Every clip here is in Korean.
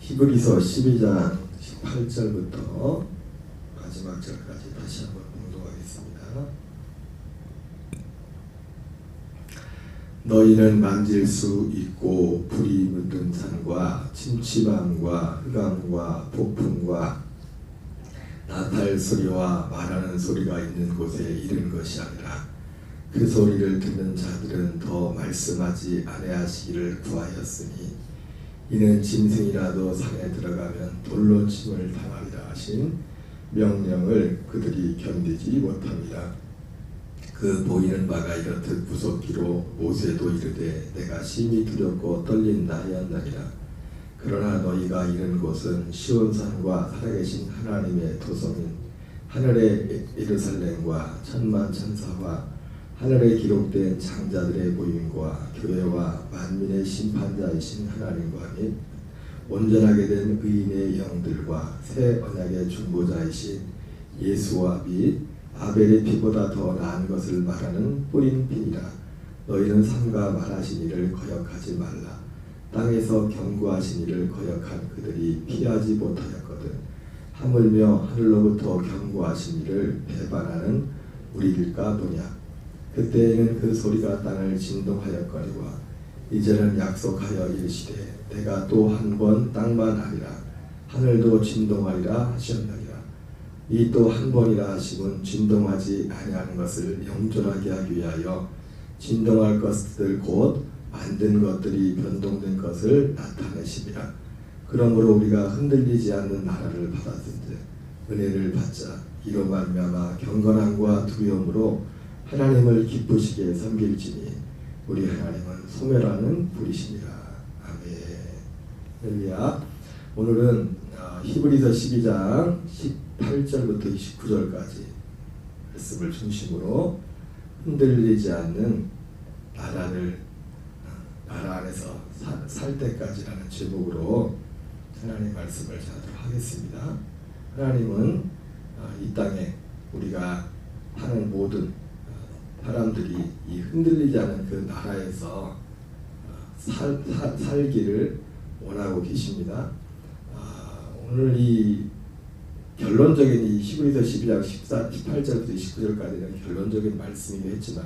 히브리서 12장 18절부터 마지막 절까지 다시 한번 공독하겠습니다. 너희는 만질 수 있고 불이 묻은 산과 침취방과 흑암과 폭풍과 나팔 소리와 말하는 소리가 있는 곳에 이른 것이 아니라 그 소리를 듣는 자들은 더 말씀하지 아니하시기를 구하였으니 이는 짐승이라도 산에 들어가면 돌로 침을 당하리라 하신 명령을 그들이 견디지 못합니다. 그 보이는 바가 이렇듯 무섭기로 모세도 이르되 내가 심히 두렵고 떨린다 하였느니라. 그러나 너희가 이른 곳은 시온산과 살아계신 하나님의 도성인 하늘의 예루살렘과 천만 천사와 하늘에 기록된 장자들의 모임과 교회와 만민의 심판자이신 하나님과 및 온전하게 된 의인의 영들과 새 언약의 중보자이신 예수와 및 아벨의 피보다 더 나은 것을 말하는 뿌린 피니라. 너희는 삼가 말하신 이를 거역하지 말라. 땅에서 경고하신 이를 거역한 그들이 피하지 못하였거든. 하물며 하늘로부터 경고하신 이를 배반하는 우리일까 보냐. 그때에는 그 소리가 땅을 진동하였거니와 이제는 약속하여 이르시되 내가 또 한 번 땅만 아니라 하늘도 진동하리라 하셨느니라. 이 또 한 번이라 하심은 진동하지 아니하는 것을 영존하게 하기 위하여 진동할 것들 곧 만든 것들이 변동된 것을 나타내심이라. 그러므로 우리가 흔들리지 않는 나라를 받았은즉 은혜를 받자. 이로 말미암아 경건함과 두려움으로 하나님을 기쁘시게 섬길지니 우리 하나님은 소멸하는 분이시니라. 아멘. 할렐루야. 오늘은 히브리서 12장 18절부터 29절까지 말씀을 중심으로 흔들리지 않는 나라 안에서 살 때까지라는 제목으로 하나님의 말씀을 전하도록 하겠습니다. 하나님은 이 땅에 우리가 하는 모든 사람들이 이 흔들리지 않은 그 나라에서 살기를 원하고 계십니다. 오늘 이 결론적인 이 히브리서 12장 18절부터 29절까지는 결론적인 말씀이긴 했지만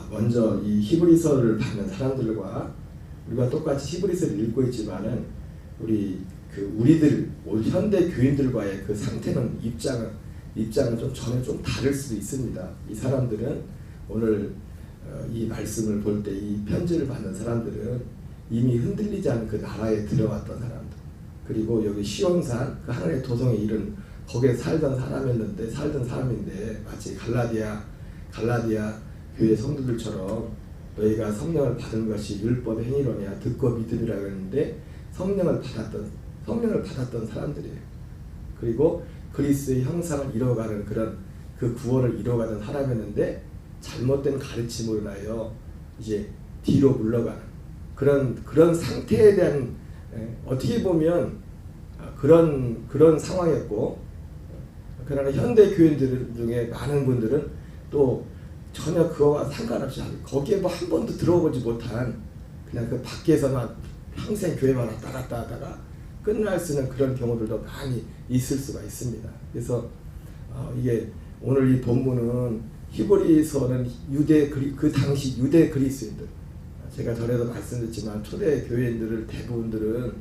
먼저 이 히브리서를 받는 사람들과 우리가 똑같이 히브리서를 읽고 있지만은 우리들 현대 교인들과의 그 상태는 입장은 좀 전혀 좀 다를 수도 있습니다. 이 사람들은 오늘 이 말씀을 볼 때 이 편지를 받는 사람들은 이미 흔들리지 않은 그 나라에 들어왔던 사람들, 그리고 여기 시온산 그 하나님의 도성에 이른 거기에 살던 사람인데 마치 갈라디아 교회 성도들처럼 너희가 성령을 받은 것이 율법의 행위로냐 듣고 믿음이라고 했는데 성령을 받았던 사람들이에요. 그리고 그리스도의 형상을 이뤄가는 그런 그 구원을 이뤄가는 사람이었는데 잘못된 가르침으로 인하여 이제 뒤로 물러가는 그런 상태에 대한 어떻게 보면 그런 상황이었고, 그러나 현대 교인들 중에 많은 분들은 또 전혀 그거와 상관없이 거기에 뭐 한 번도 들어보지 못한 그냥 그 밖에서만 평생 교회만 왔다 갔다 하다가 끝날 수 있는 그런 경우들도 많이 있을 수가 있습니다. 그래서 이게 오늘 이 본문은 히브리서는 그 당시 유대 그리스인들, 제가 전에도 말씀드렸지만 초대 교회인들을 대부분들은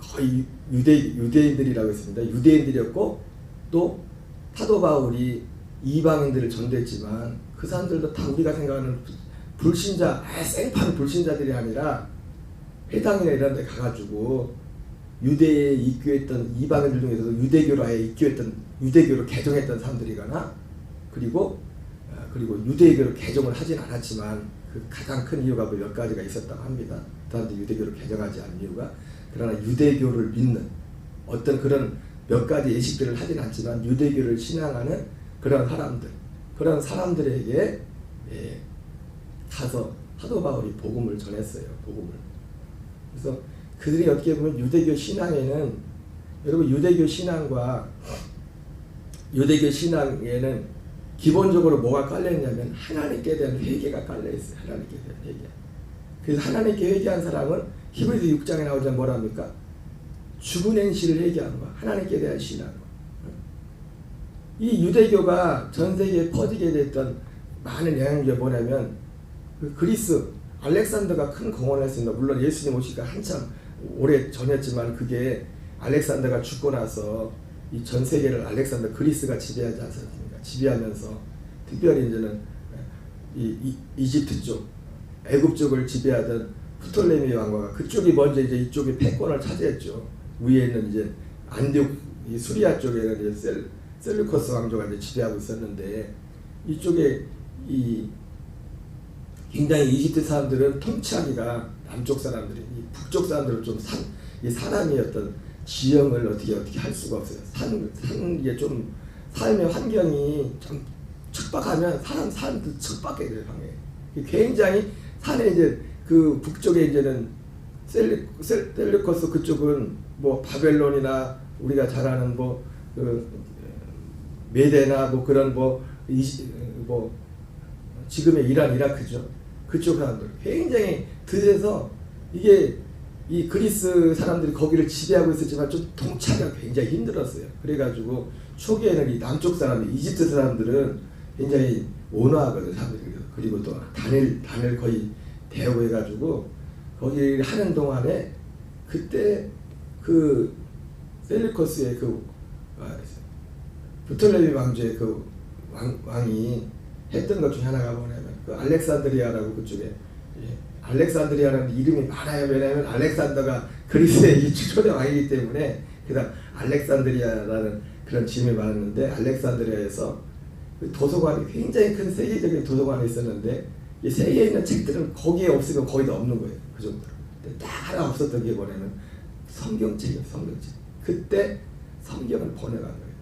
거의 유대인들이라고 했습니다. 유대인들이었고 또 사도 바울이 이방인들을 전도했지만 그 사람들도 다 우리가 생각하는 불신자, 생판 불신자들이 아니라 회당이나 이런 데 가가지고 유대에 입교했던 이방인들 중에서도 유대교로 아예 입교했던, 유대교로 개종했던 사람들이거나 그리고 유대교로 개종을 하진 않았지만 그 가장 큰 이유가 몇 가지가 있었다고 합니다. 그 사람들이 유대교로 개종하지 않은 이유가, 그러나 유대교를 믿는 어떤 그런 몇 가지 예식들을 하진 않지만 유대교를 신앙하는 그런 사람들에게 가서 사도 바울이 복음을 전했어요. 복음을. 그래서 그들이 어떻게 보면 유대교 신앙에는, 여러분 유대교 신앙에는 기본적으로 뭐가 깔려있냐면 하나님께 대한 회개가 깔려있어요. 하나님께 대한 회개. 그래서 하나님께 회개한 사람은 히브리서 6장에 나오자면 뭐라 합니까? 죽은 행실을 회개하는 거야. 하나님께 대한 신앙. 이 유대교가 전 세계에 퍼지게 됐던 많은 영향력이 뭐냐면 그 그리스 알렉산더가 큰 공헌을 했습니다. 물론 예수님 오시기가 한참 오래 전이었지만 그게 알렉산더가 죽고 나서 이 전 세계를 알렉산더 그리스가 지배하지 않습니까? 지배하면서 특별히 이제는 이집트 쪽, 애굽 쪽을 지배하던 프톨레미 왕과가 그쪽이 먼저 이제 이쪽에 패권을 차지했죠. 위에 있는 이제 안디옥 이 수리아 쪽에는 이제 셀루커스 왕조가 이제 지배하고 있었는데 이쪽에 이 굉장히 이집트 사람들은 통치하기가 남쪽 사람들이 이 북쪽 사람들은 좀 이 사람이 어떤 지형을 어떻게 할 수가 없어요. 이게 좀 삶의 환경이 좀 척박하면 사람도 척박해 돼요. 굉장히 산에 이제 그 북쪽에 이제는 셀루커스 그쪽은 뭐 바벨론이나 우리가 잘 아는 뭐 그 메데나 뭐 그런 뭐 지금의 이란 이라크죠. 그쪽 사람들 굉장히 드세서 이게 이 그리스 사람들이 거기를 지배하고 있었지만 좀 통치하기가 굉장히 힘들었어요. 그래가지고 초기에는 이 남쪽 사람들, 이집트 사람들은 굉장히 온화하거든요. 사람들이. 그리고 또 단을 거의 대우해가지고 거기 하는 동안에 그때 그 셀루커스의 프톨레미 왕조의 그 왕이 했던 것 중에 하나가 뭐냐면 그 알렉산드리아라고 그쪽에 알렉산드리아라는 이름이 많아요. 왜냐하면 알렉산더가 그리스의 초대 왕이기 때문에 그다음 알렉산드리아라는 그런 지명이 많았는데 알렉산드리아에서 그 도서관이 굉장히 큰 세계적인 도서관이 있었는데 이 세계에 있는 책들은 거기에 없으면 거의 다 없는 거예요. 그 정도로. 딱 하나 없었던 게 뭐냐면 성경책이에요. 성경책. 그때 성경을 번역한 거예요.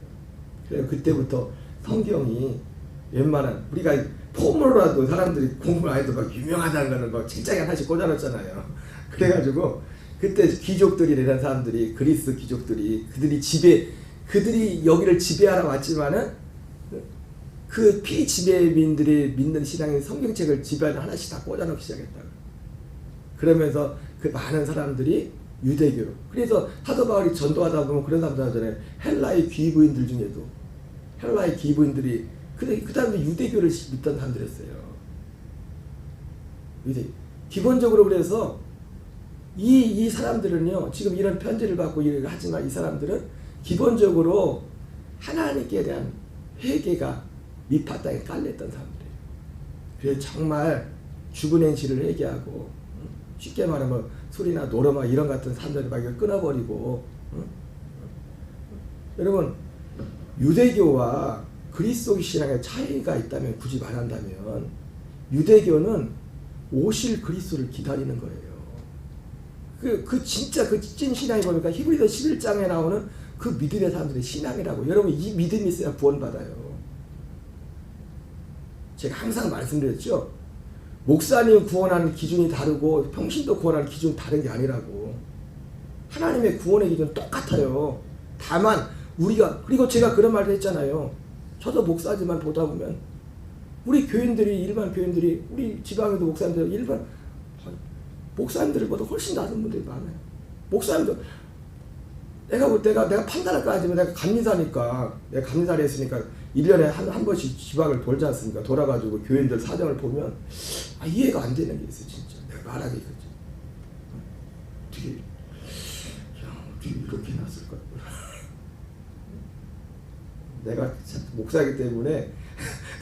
그래서 그때부터 성경이 웬만한 우리가 폼으로라도 사람들이 공부 안 해도 막 유명하다는 거는 막 책장에 하나씩 꽂아놨잖아요. 그래가지고 그때 귀족들이라는 사람들이 그리스 귀족들이 그들이 여기를 지배하러 왔지만은 그 피지배민들이 믿는 신앙의 성경책을 집안에 하나씩 다 꽂아놓기 시작했다고. 그러면서 그 많은 사람들이 유대교로. 그래서 사도 바울이 전도하다 보면 그런 사람들 하잖아요. 헬라의 귀부인들 중에도 헬라의 귀부인들이 그 다음에 유대교를 믿던 사람들이었어요. 기본적으로 그래서 이 사람들은요, 지금 이런 편지를 받고 일을 하지만 이 사람들은 기본적으로 하나님께 대한 회개가 밑바닥에 깔렸던 사람들이에요. 그래서 정말 죽은 행실을 회개하고, 쉽게 말하면 술이나 노름아 이런 같은 사람들을 막 끊어버리고, 여러분, 유대교와 그리스도 신앙의 차이가 있다면 굳이 말한다면 유대교는 오실 그리스도를 기다리는 거예요. 진짜 그 찐 신앙이 뭡니까? 히브리서 11장에 나오는 그 믿음의 사람들의 신앙이라고. 여러분 이 믿음이 있어야 구원받아요. 제가 항상 말씀드렸죠. 목사님 구원하는 기준이 다르고 평신도 구원하는 기준이 다른 게 아니라고. 하나님의 구원의 기준은 똑같아요. 다만 그리고 제가 그런 말을 했잖아요. 저도 목사지만 보다 보면 우리 교인들이 일반 교인들이 우리 지방에도 목사님들 일반 목사님들보다 훨씬 낮은 분들이 많아요. 목사님도 내가 판단할 거 아니지만 내가 감리사니까 내가 감리사를 했으니까 1년에 한 번씩 지방을 돌지 않습니까? 돌아가지고 교인들 사정을 보면 이해가 안 되는 게 있어요. 진짜 내가 말하기 그렇지. 어떻게 이렇게 해놨을까? 내가 목사이기 때문에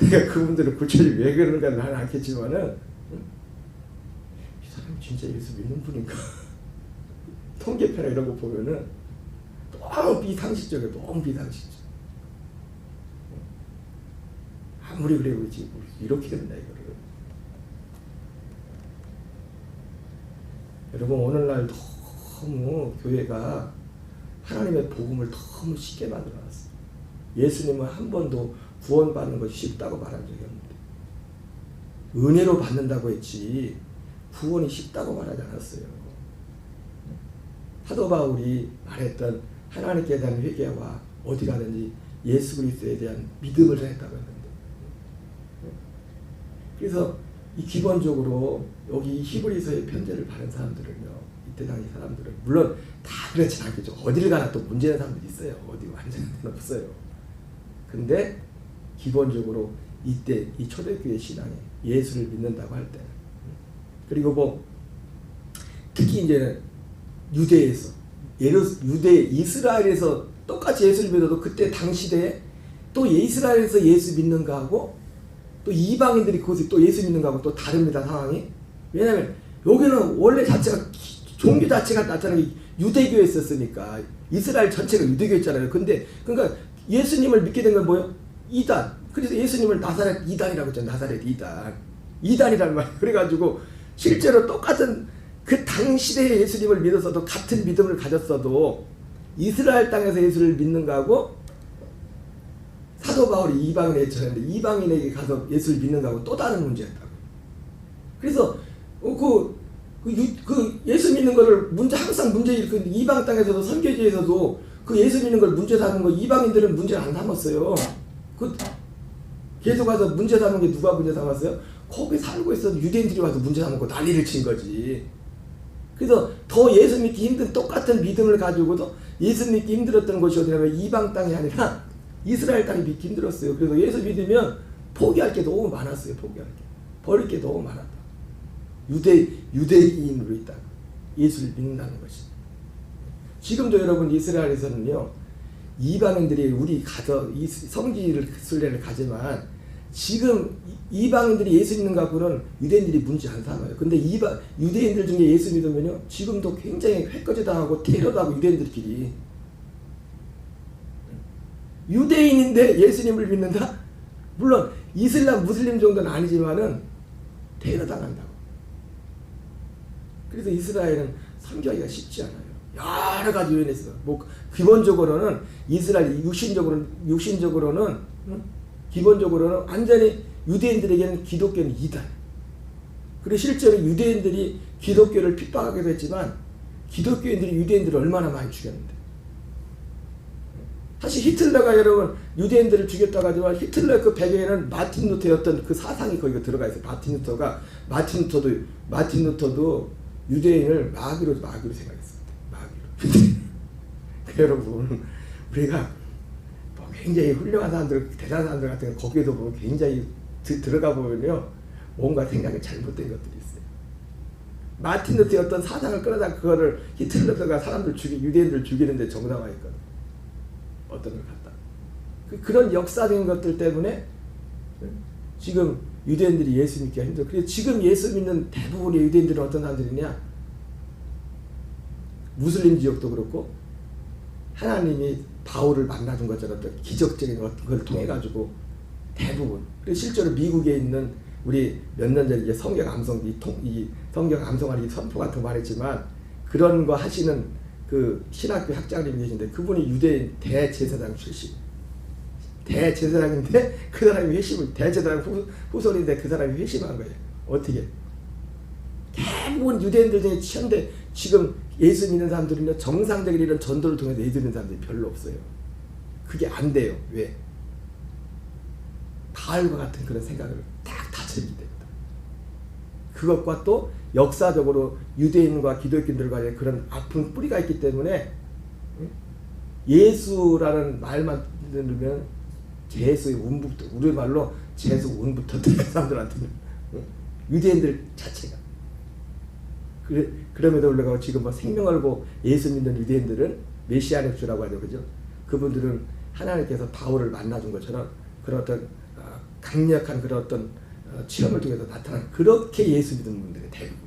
내가 그분들을 구체적으로 왜 그러는가는 나는 않겠지만은 이 사람이 진짜 예수 믿는 분인가? 통계표나 이런 거 보면은 너무 비상식적이에요. 너무 비상식적. 아무리 그래 그렇지 이렇게 된다 이거를. 여러분 오늘날 너무 교회가 하나님의 복음을 너무 쉽게 만들어놨어요. 예수님은 한 번도 구원받는 것이 쉽다고 말한 적이 없는데 은혜로 받는다고 했지 구원이 쉽다고 말하지 않았어요. 사도 바울이 말했던 하나님께 대한 회개와 어디 가든지 예수 그리스도에 대한 믿음을 전했다고 했는데 그래서 이 기본적으로 여기 히브리서의 편지를 받은 사람들은요, 이때 당시 사람들은 물론 다 그렇진 않겠죠. 어디를 가나 또 문제는 사람들이 있어요. 어디 완전한 데는 없어요. 근데 기본적으로 이때 이 초대교회 신앙에 예수를 믿는다고 할 때는, 그리고 뭐 특히 이제 유대에서 이스라엘에서 똑같이 예수를 믿어도 그때 당시대에 또 이스라엘에서 예수 믿는 거하고 또 이방인들이 그곳에 또 예수 믿는 거하고 또 다릅니다, 상황이. 왜냐하면 여기는 원래 자체가 종교 자체가 나타나는 게 유대교에 있었으니까 이스라엘 전체가 유대교였잖아요. 근데 그러니까 예수님을 믿게 된 건 뭐예요? 이단. 그래서 예수님을 나사렛 이단이라고 했죠. 나사렛 이단. 이단이라는 말. 그래가지고 실제로 똑같은 그 당시대에 예수님을 믿어서도 같은 믿음을 가졌어도 이스라엘 땅에서 예수를 믿는 거하고 사도 바울이 이방인에게 전했는데 이방인에게 가서 예수를 믿는 거하고 또 다른 문제였다고. 그래서 그 예수 믿는 거를 항상 문제 일으키는 이방 땅에서도 선교지에서도 그 예수 믿는 걸 문제 삼은 거 이방인들은 문제를 안 삼았어요. 계속 와서 문제 삼은 게 누가 문제 삼았어요? 거기 살고 있어도 유대인들이 와서 문제 삼고 난리를 친 거지. 그래서 더 예수 믿기 힘든 똑같은 믿음을 가지고도 예수 믿기 힘들었던 것이 어디냐면 이방 땅이 아니라 이스라엘 땅이 믿기 힘들었어요. 그래서 예수 믿으면 포기할 게 너무 많았어요. 포기할 게. 버릴 게 너무 많았다. 유대인으로 있다가 예수를 믿는다는 것이. 지금도 여러분 이스라엘에서는요, 이방인들이 우리 이 성지를 순례를 가지만 지금 이방인들이 예수 믿는 갖고는 유대인들이 문제 안 삼아요. 근데 유대인들 중에 예수 믿으면요, 지금도 굉장히 획거지 당하고 테러도 하고 유대인들끼리. 유대인인데 예수님을 믿는다? 물론 이슬람 무슬림 정도는 아니지만은 테러 당한다고. 그래서 이스라엘은 섬기기가 쉽지 않아요. 여러 가지 요인에서. 뭐 기본적으로는 이스라엘 육신적으로는 기본적으로는 완전히 유대인들에게는 기독교는 이단. 그리고 실제로 유대인들이 기독교를 핍박하기도 했지만 기독교인들이 유대인들을 얼마나 많이 죽였는데. 사실 히틀러가 여러분 유대인들을 죽였다고 하지만 히틀러 그 배경에는 마틴 루터였던 그 사상이 거기가 들어가 있어요. 마틴 루터도 유대인을 마귀로 생각했습니다. 마귀로. 여러분 우리가 뭐 굉장히 훌륭한 사람들, 대단한 사람들 같은 거 거기에도 보면 굉장히 들어가 보면요, 뭔가 생각이 잘못된 것들이 있어요. 마틴 루터의 어떤 사상을 끌어다 그거를 히틀러가 유대인들 죽이는데 정당화했거든. 어떤 걸 갖다. 그런 역사적인 것들 때문에 지금 유대인들이 예수 믿기가 힘들어. 그래서 지금 예수 믿는 대부분의 유대인들은 어떤 사람들이냐? 무슬림 지역도 그렇고 하나님이 바울을 만나준 것처럼 어떤 기적적인 걸 통해 가지고 대부분. 그리고 실제로 미국에 있는 우리 몇 년 전에 이제 성경 암송하는 선포 같은 거 말했지만 그런 거 하시는 그 신학교 학장님이 계신데 그분이 유대인 대제사장 출신. 대제사장인데 그 사람이 대제사장 후손인데 그 사람이 회심한 거예요. 어떻게? 대부분 유대인들 중에 현대 지금 예수 믿는 사람들은요, 정상적인 이런 전도를 통해서 예수 믿는 사람들이 별로 없어요. 그게 안 돼요. 왜? 바알과 같은 그런 생각을 딱 다쳐있기 때문에. 그것과 또 역사적으로 유대인과 기독교인들과의 그런 아픈 뿌리가 있기 때문에 예수라는 말만 들으면 재수의 운부터, 우리말로 재수 운부터 그 사람들한테는 유대인들 자체가. 그럼에도 불구하고 지금 뭐 생명 걸고 예수 믿는 유대인들은 메시아닉 주라고 하죠, 그죠? 그분들은 하나님께서 바울을 만나준 것처럼 그런 어떤 강력한 그런 어떤 체험을 통해서 나타난 그렇게 예수 믿는 분들의 대부분.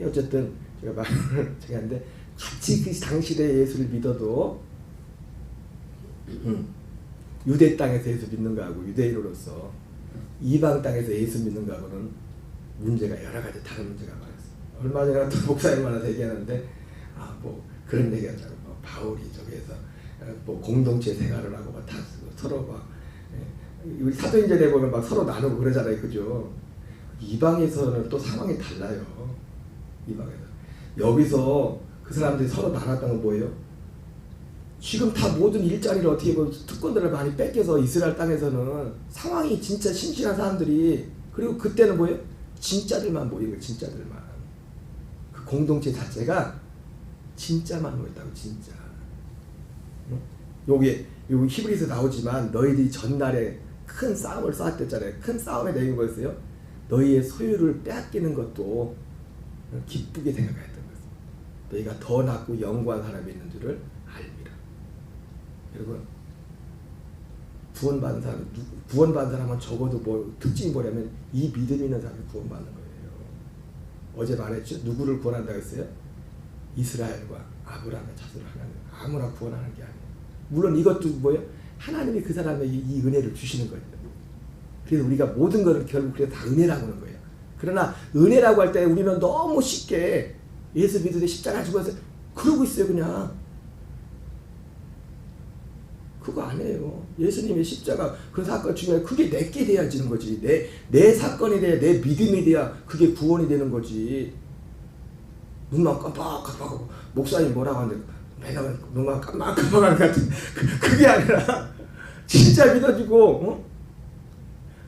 어쨌든 제가 말을 하는데 같이 그 당시대 예수를 믿어도 유대 땅에서 예수 믿는 거하고 유대인으로서 이방 땅에서 예수 믿는 거하고는 문제가 여러 가지 다른 문제가 많았어요. 얼마 전에 또 목사님 하나 얘기하는데 뭐 그런 얘기하더라고요. 뭐 바울이 저기에서 뭐 공동체 생활을 하고 다 서로 막 우리 사도행전에 보면 막 서로 나누고 그러잖아요, 그죠? 이방에서는 또 상황이 달라요. 이방에서 여기서 그 사람들이 서로 나눴던 건 뭐예요? 지금 다 모든 일자리를 어떻게 보면 특권들을 많이 뺏겨서 이스라엘 땅에서는 상황이 진짜 심심한 사람들이, 그리고 그때는 뭐예요? 진짜들만 모인 거예요. 진짜들만. 그 공동체 자체가 진짜만 모였다고. 진짜. 여기 히브리서 나오지만 너희들이 전날에 큰 싸움을 싸웠댔잖아요. 큰 싸움의 내용이 뭐였어요? 너희의 소유를 빼앗기는 것도 기쁘게 생각했던 것입니다. 너희가 더 낫고 영구한 사람이 있는 줄을 알미라. 여러분, 구원받은 사람은 적어도 뭐 특징이 뭐냐면 이 믿음 있는 사람이 구원받는 거예요. 어제 말했죠. 누구를 구원한다고 했어요? 이스라엘과 아브라함의 자손을 하나님 아무나 구원하는 게 아니에요. 물론 이것도 뭐예요? 하나님이 그 사람에게 이 은혜를 주시는 거예요. 그래서 우리가 모든 것을 결국 그래서 다 은혜라고 하는 거예요. 그러나 은혜라고 할 때 우리는 너무 쉽게 예수 믿으되 십자가 죽어서 그러고 있어요. 그냥 그거 아니에요. 예수님의 십자가 그 사건 중요해. 그게 내게 돼야지는 거지. 내 사건이 돼야, 내 믿음이 돼야 그게 구원이 되는 거지. 눈만 깜빡깜빡하고 목사님 뭐라고 하는데 맨날 눈만 깜빡깜빡하는 것 같은 그게 아니라 진짜 믿어지고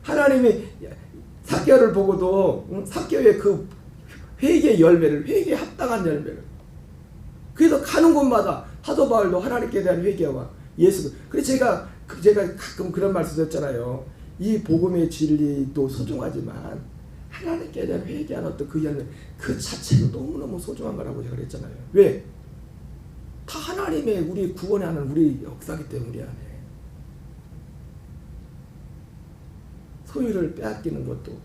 하나님이 삭개오를 보고도 삭개오의 그 회개의 열매를, 회개에 합당한 열매를, 그래서 가는 곳마다 사도 바울도 하나님께 대한 회개와 예수. 그래서 제가 가끔 그런 말씀 드렸잖아요. 이 복음의 진리도 소중하지만 하나님께 대한 회개하는 어떤 그 열매 그 자체도 너무너무 소중한 거라고 제가 그랬잖아요. 왜? 다 하나님의 우리 구원하는 우리 역사기 때문에 안에 소유를 빼앗기는 것도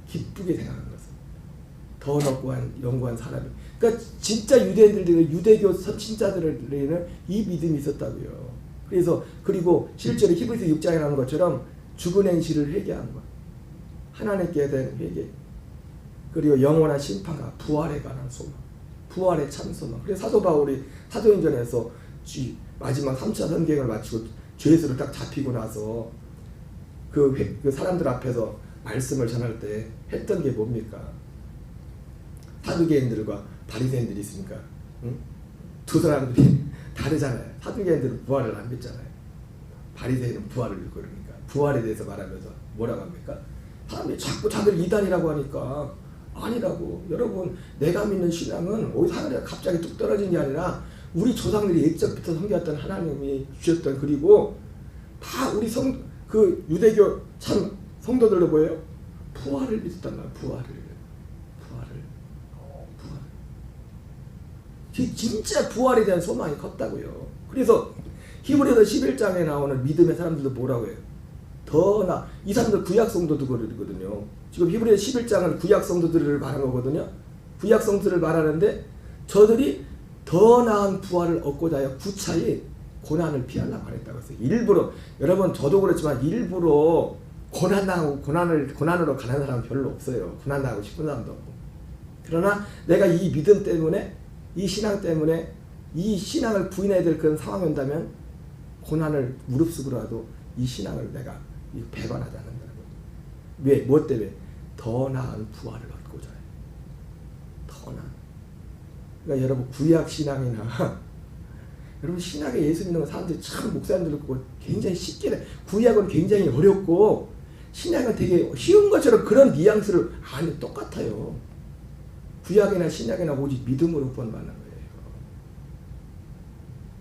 기쁘게 생각하는 것은 더 높고한 영구한 사람이. 그러니까 진짜 유대인들에게, 유대교 선진자들에게는 이 믿음이 있었다고요. 그래서 그리고 실제로 히브리서 6장에 나오는 것처럼 죽은 행실을 회개하는 것, 하나님께 대한 회개, 그리고 영원한 심판과 부활에 관한 소망, 부활의 참 소망. 그래서 사도 바울이 사도행전에서 마지막 3차 선경을 마치고 죄수로 딱 잡히고 나서 그 사람들 앞에서 말씀을 전할 때 했던 게 뭡니까? 사두개인들과 바리새인들이 있으니까 두 사람들이 다르잖아요. 사두개인들은 부활을 안 믿잖아요. 바리새인은 부활을 믿고 그러니까 부활에 대해서 말하면서 뭐라고 합니까? 사람들이 자꾸 자기를 이단이라고 하니까 아니라고. 여러분, 내가 믿는 신앙은 어디서 하나님가 갑자기 뚝 떨어진 게 아니라 우리 조상들이 옛적부터 섬겼던 하나님이 주셨던, 그리고 다 우리 그 유대교 참 성도들도 뭐예요? 부활을 믿었단 말이에요. 부활을. 진짜 부활에 대한 소망이 컸다고요. 그래서 히브리서 11장에 나오는 믿음의 사람들도 뭐라고 해요? 이 사람들 구약 성도도 그러거든요. 지금 히브리서 11장은 구약 성도들을 말한 거거든요. 구약 성도들을 말하는데 저들이 더 나은 부활을 얻고자 하여 구차히 고난을 피하려고 했다고 했어요. 일부러, 여러분 저도 그렇지만 일부러 고난으로 가는 사람은 별로 없어요. 고난당하고 싶은 사람도 없고. 그러나 내가 이 믿음 때문에, 이 신앙 때문에, 이 신앙을 부인해야 될 그런 상황이 온다면 고난을 무릅쓰고라도 이 신앙을 내가 배반하지 않는다는 거예요. 왜? 뭐 때문에? 더 나은 부활을 얻고자 해요. 더 나은. 그러니까 여러분 구약 신앙이나 여러분 신약에 예수 믿는 사람들이 참 목사님들 보고 굉장히 쉽게, 구약은 굉장히 어렵고 신약은 되게 쉬운 것처럼 그런 뉘앙스를 아니 똑같아요. 구약이나 신약이나 오직 믿음으로 구원받는 거예요.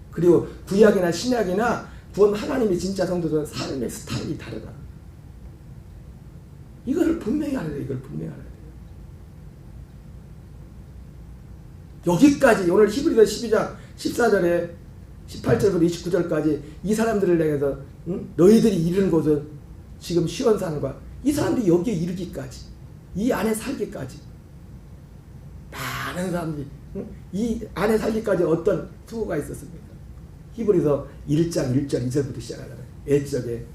그리고 구약이나 신약이나 구원 하나님의 진짜 성도들은 삶의 스타일이 다르다. 이걸 분명히 알아야 돼요. 여기까지 오늘 히브리서 12장 14절에 18절부터 29절까지 이 사람들을 향해서 너희들이 이르는 곳은 지금 시온산과 이 사람들이 여기에 이르기까지, 이 안에 살기까지 많은 사람들이 이 안에 살기까지 어떤 수고가 있었습니까? 히브리서 1장 1절 2절부터 시작하잖아요. 옛적에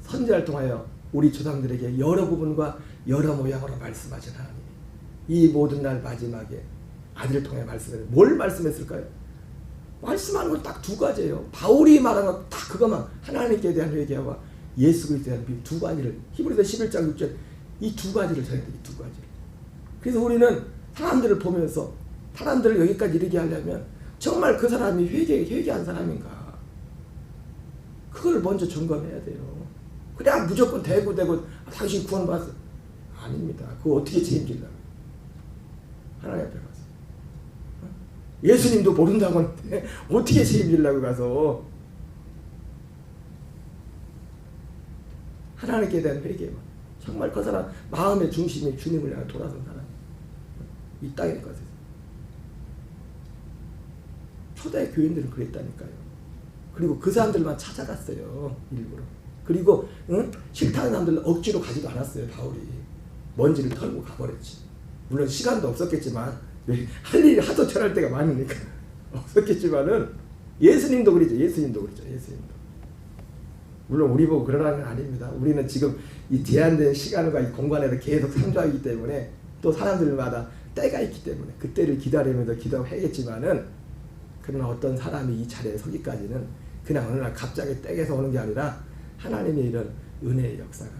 선지자를 통하여 우리 조상들에게 여러 부분과 여러 모양으로 말씀하신 하나님이 이 모든 날 마지막에 아들을 통해 말씀했어요. 뭘 말씀했을까요? 말씀하는 건 딱 두 가지예요. 바울이 말한 건 딱 그것만, 하나님께 대한 회개와 예수 그리스도에 대한 두 가지를, 히브리서 11장 6절 이 두 가지를 전했다. 이 두 가지를. 그래서 우리는 사람들을 보면서 사람들을 여기까지 이르게 하려면 정말 그 사람이 회개한 사람인가? 그걸 먼저 점검해야 돼요. 그냥 무조건 대고 당신 구원받았어. 아닙니다. 그거 어떻게 책임질라고? 하나님 앞에 가서. 예수님도 모른다고 하는데 어떻게 책임질라고 가서 하나님께 대한 회개만. 정말 그 사람 마음의 중심이 주님을 향해 돌아선 사람. 이 땅의 것에서. 초대 교인들은 그랬다니까요. 그리고 그 사람들만 찾아갔어요. 일부러. 그리고 싫다는 사람들 억지로 가지도 않았어요. 바울이. 먼지를 털고 가버렸지. 물론 시간도 없었겠지만 할 일이 하도 철할 때가 많으니까 없었겠지만은 예수님도 그랬죠. 예수님도. 물론 우리 보고 그러라는 건 아닙니다. 우리는 지금 이 제한된 시간과 이 공간에서 계속 상주하기 때문에 또 사람들마다 때가 있기 때문에 그 때를 기다리면서 기도해야겠지만은 그러나 어떤 사람이 이 자리에 서기까지는 그냥 어느 날 갑자기 땡에서 오는 게 아니라 하나님의 이런 은혜의 역사가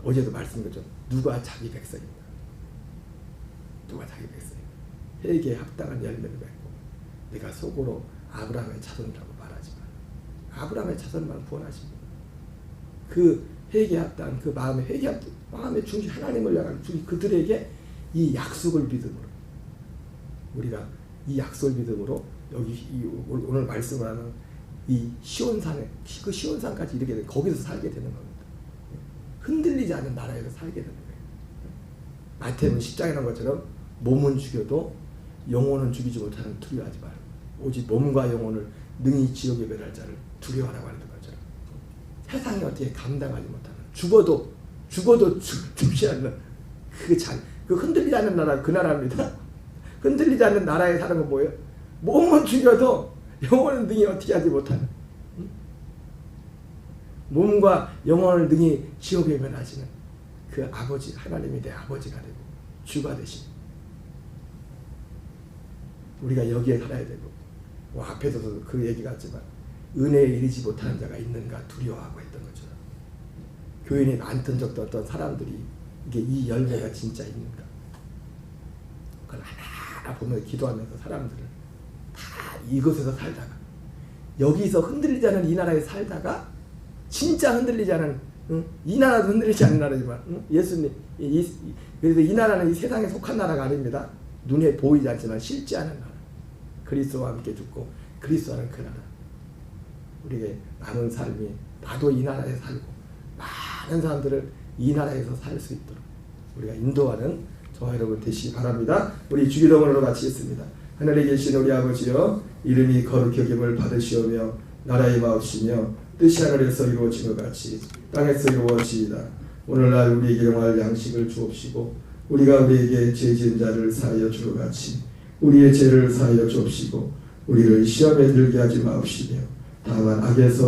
어제도 말씀드렸죠. 누가 자기 백성인가? 누가 자기 백성인가? 회개에 합당한 열매를 맺고 내가 속으로 아브라함의 자손이라고 말하지 마. 아브라함의 자손만 구원하십니다. 그 회개에 합당한 그 마음의 중심 하나님을 향한 중심 그들에게 이 약속을 믿음으로 우리가 이 약속을 믿음으로 여기 오늘 말씀을 하는 이 시온산에 그 시온산까지 이르게 돼 거기서 살게 되는 겁니다. 흔들리지 않는 나라에서 살게 되는 거예요. 마태복음 10장에 나온 것처럼 몸은 죽여도 영혼은 죽이지 못하는 두려워하지 말고 오직 몸과 영혼을 능히 지옥에 멸할 자를 두려워하라고 하는 것처럼 세상이 어떻게 감당하지 못하는 죽어도 죽지 않는 그 흔들리지 않는 나라 그 나라입니다. 흔들리지 않는 나라에 사는 건 뭐예요? 몸은 죽여도 영혼은 능히 어떻게 하지 못하는 몸과 영혼을 능히 지옥에 멸하시는 그 아버지 하나님이 내 아버지가 되고 주가 되신 우리가 여기에 살아야 되고 앞에서도 그 얘기가 있지만 은혜에 이르지 못하는 자가 있는가 두려워하고 했던 것처럼 교인이 많던 적도 어떤 사람들이 이게 이 열매가 진짜 있는가 그걸 하나하나 보면서 기도하면서 사람들을 다 이곳에서 살다가 여기서 흔들리지 않은 이 나라에 살다가 진짜 흔들리지 않은 이 나라도 흔들리지 않는 나라지만 예수님 그래서 이 나라는 이 세상에 속한 나라가 아닙니다. 눈에 보이지 않지만 실제 않은 나라 그리스도와 함께 죽고 그리스도는 그 나라 우리에게 남은 삶이 나도 이 나라에 살고 많은 사람들을 이 나라에서 살 수 있도록 우리가 인도하는 저와 여러분 되시기 바랍니다. 우리 주기도문으로 같이 있습니다. 하늘에 계신 우리 아버지여 이름이 거룩히 여김을 받으시오며 나라의 마옵시며 뜻이 하늘에서 이루어진 것 같이 땅에서 이루어지이다. 오늘날 우리에게 영할 양식을 주옵시고 우리가 우리에게 죄 지은 자를 사하여 주것 같이 우리의 죄를 사하여 주옵시고 우리를 시험에 들게 하지 마옵시며 다만 악에서